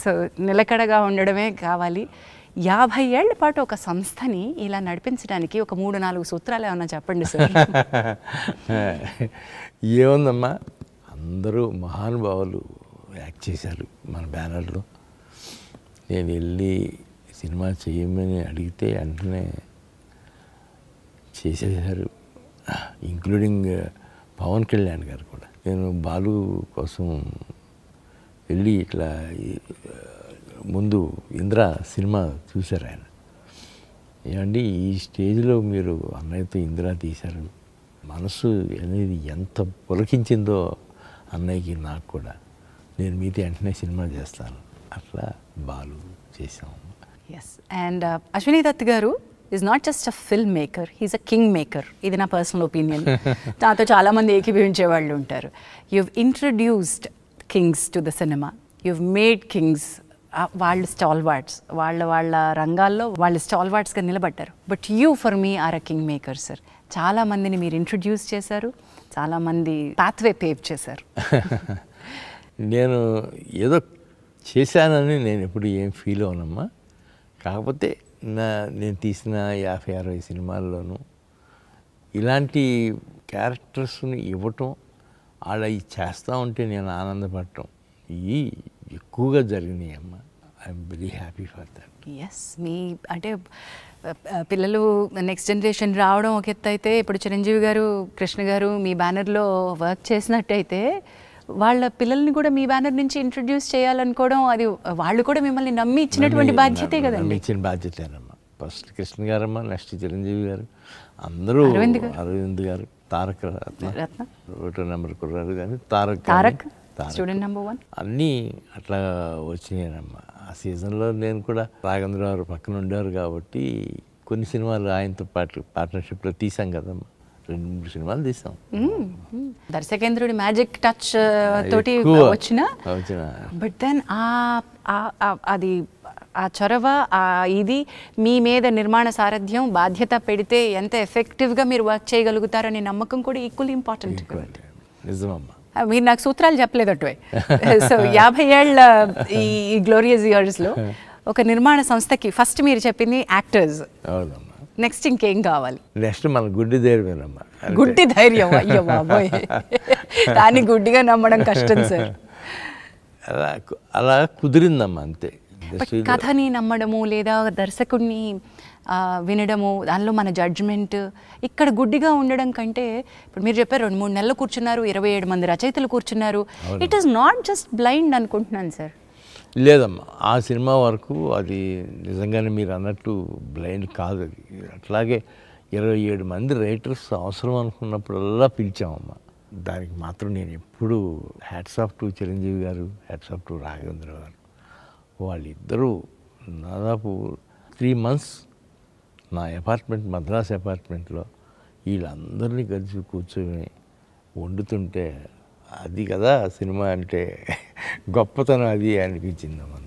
So నిలకడగా ఉండడమే కావాలి. 50 ఏళ్ల పాటు ఒక సంస్థని ఇలా నడిపించడానికి ఒక 3-4 సూత్రాలు ఏమన్నా చెప్పండి సార్. ఏముందమ్మా, అందరూ మహానుభావులు యాక్ట్ చేశారు మన బ్యానర్లో. నేను వెళ్ళి సినిమా చేయమని అడిగితే వెంటనే చేసేసారు, ఇంక్లూడింగ్ పవన్ కళ్యాణ్ గారు కూడా. నేను బాలు కోసం వెళ్ళి ఇట్లా ముందు ఇంద్ర సినిమా చూశారు ఆయన. ఏమండి ఈ స్టేజ్లో మీరు అన్నయ్యతో ఇంద్ర తీశారు, మనసు అనేది ఎంత పులకించిందో అన్నయ్యకి నాకు కూడా, నేను మీతో వెంటనే సినిమా చేస్తాను, అట్లా బాలు చేసాము. ఎస్. అండ్ అశ్విని దత్ గారు is not just a film maker, he's a king maker. ఇది నా పర్సనల్ ఒపీనియన్. నాతో చాలామంది ఏకీభవించే వాళ్ళు ఉంటారు. you've introduced kings to the cinema, you've made kings. వాళ్ళు స్టాల్వార్డ్స్, వాళ్ళ రంగాల్లో వాళ్ళు స్టాల్వార్డ్స్గా నిలబడ్డారు. But you for me are a king maker sir. చాలామందిని మీరు ఇంట్రడ్యూస్ చేశారు, చాలామంది పాత్వే పేవ్ చేశారు. నేను ఏదో చేశానని నేను ఎప్పుడు ఏం ఫీల్ అవనమ్మా. కాకపోతే నేను తీసిన 50-60 సినిమాల్లోనూ ఇలాంటి క్యారెక్టర్స్ని ఇవ్వటం, ఆడ ఇది చేస్తూ ఉంటే నేను ఆనందపడటం, ఇవి ఎక్కువగా జరిగినాయి అమ్మా. I'm very happy for that. Yes. మీ అంటే పిల్లలు నెక్స్ట్ జనరేషన్ రావడం ఒక ఎత్తు అయితే, ఇప్పుడు చిరంజీవి గారు, కృష్ణ గారు మీ బ్యానర్లో వర్క్ చేసినట్టయితే వాళ్ళ పిల్లల్ని కూడా మీ బ్యానర్ నుంచి ఇంట్రడ్యూస్ చేయాలనుకోవడం, అది వాళ్ళు కూడా మిమ్మల్ని నమ్మి ఇచ్చినటువంటి బాధ్యతే కదండి. ఇచ్చిన బాధ్యతేనమ్మా. ఫస్ట్ కృష్ణ గారమ్మా, నెక్స్ట్ చిరంజీవి గారు, అందరూ అరవింద్ గారు, తారక రత్న, ఒకటో నెంబర్ కుర్రారు కానీ తారక్ స్టూడెంట్ నెంబర్ 1 అన్నీ అట్లా వచ్చినాయనమ్మా. ఆ సీజన్లో నేను కూడా రాఘవేంద్ర గారు పక్కన ఉండేవారు కాబట్టి కొన్ని సినిమాలు ఆయనతో పాటు పార్ట్నర్షిప్లో తీసాం కదమ్మా. 2-3 సినిమాలు తీసాం. దర్శకేంద్రుడి మ్యాజిక్ టచ్ తోటి వచ్చిన, బట్ దెన్ అది ఆ చొరవ, ఇది మీ మీద నిర్మాణ సారథ్యం బాధ్యత పెడితే ఎంత ఎఫెక్టివ్గా మీరు వర్క్ చేయగలుగుతారనే నమ్మకం కూడా ఈక్వల్లీ ఇంపార్టెంట్. నిజమమ్మా. మీరు నాకు సూత్రాలు చెప్పలేదు అటువే. సో 50 ఏళ్ళ ఈ గ్లోరియస్ ఇయర్స్లో ఒక నిర్మాణ సంస్థకి ఫస్ట్ మీరు చెప్పింది యాక్టర్స్. అవునమ్మా. నెక్స్ట్ ఇంకేం కావాలి? నెక్స్ట్ మన గుడ్డి ధైర్యమేనమ్మా. గుడ్డి ధైర్యం, అయ్యో బాబోయ్, దాన్ని గుడ్డిగా నమ్మడం కష్టం సార్. అలా కుదిరిందమ్మా అంతే. కథని నమ్మడము లేదా దర్శకుడిని వినడము, దానిలో మన జడ్జ్మెంట్, ఇక్కడ గుడ్డిగా ఉండడం కంటే, ఇప్పుడు మీరు చెప్పారు 2-3 నెలలు కూర్చున్నారు, 27 మంది రచయితలు కూర్చున్నారు, it is not just blind అనుకుంటున్నాను సార్. లేదమ్మా, ఆ సినిమా వరకు అది నిజంగానే మీరు అన్నట్టు బ్లైండ్ కాదు. అది అట్లాగే 27 మంది రైటర్స్ అవసరం అనుకున్నప్పుడల్లా పిలిచామమ్మా. దానికి మాత్రం నేను ఎప్పుడు హ్యాట్స్ ఆఫ్ టు చిరంజీవి గారు, హ్యాట్స్ ఆఫ్ టు రాఘవేంద్ర గారు. వాళ్ళిద్దరూ దాదాపు 3 months నా అపార్ట్మెంట్, మద్రాస్ అపార్ట్మెంట్లో వీళ్ళందరినీ కలిసి కూర్చొని వండుతుంటే, అది కదా సినిమా అంటే గొప్పతనం అది అనిపించిందమ్మా.